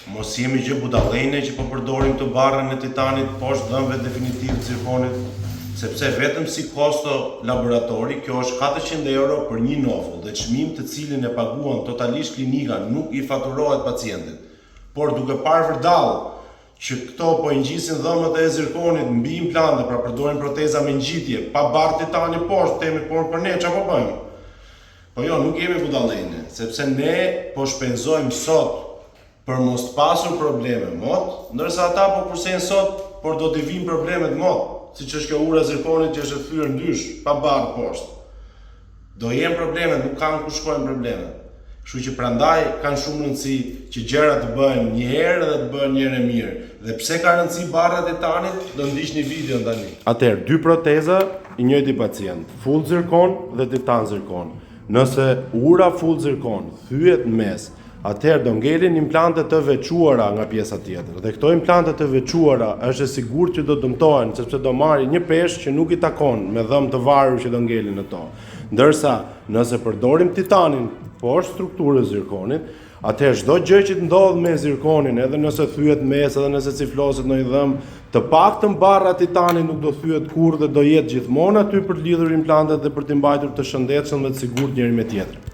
Mos jemi gjë budallëne që po përdorim të barrën e titanit poshtë dhëmbëve definitiv të zirkonit, sepse vetëm si kosto laboratori, kjo është 400 euro për një nofull dhe çmim të cilin e paguan totalisht klinika nuk i faturohet pacientit. Por duke parë vërdall që këto po i ngjisin dhëmbët e zirkonit mbi implante, pra përdorin proteza me ngjitje, pa barrë titani poshtë, themi por për ne çfarë po bëjmë? Po jo, nuk jemi budallëne, sepse ne po shpenzojmë sot për mos pasur probleme mot, ndërsa ata po kursejnë sot, por do t'i vinë problemet mot, siç është kjo ura zirkonit që është e thyer ndysh, pa barrë poshtë. Do jenë probleme, nuk kanë ku shkojnë probleme. Kështu që prandaj kanë shumë rëndësi që gjërat të bëhen një herë dhe të bëhen një herë mirë. Dhe pse ka rëndësi barra e titanit, do ndiqni videon tani. Atëherë, dy proteza i njëjti pacient, full zirkon dhe titan zirkon. Nëse ura full zirkon thyet në mes, atëherë do ngelin implante të veçuara nga pjesa tjetër. Dhe këto implante të veçuara është e sigurt që do dëmtohen, sepse do marrin një peshë që nuk i takon me dhëmë të varur që do ngelin në to. Ndërsa, nëse përdorim titanin poshtë strukturës zirkonit, atëherë çdo gjë që të ndodh me zirkonin, edhe nëse thyet mes, edhe nëse cifloset në një dhëmë, të paktën barra titanit nuk do thyet kurrë dhe do jetë gjithmonë aty për të lidhur implantet dhe për t'i mbajtur të shëndetshëm dhe të sigurt njëri me tjetrin.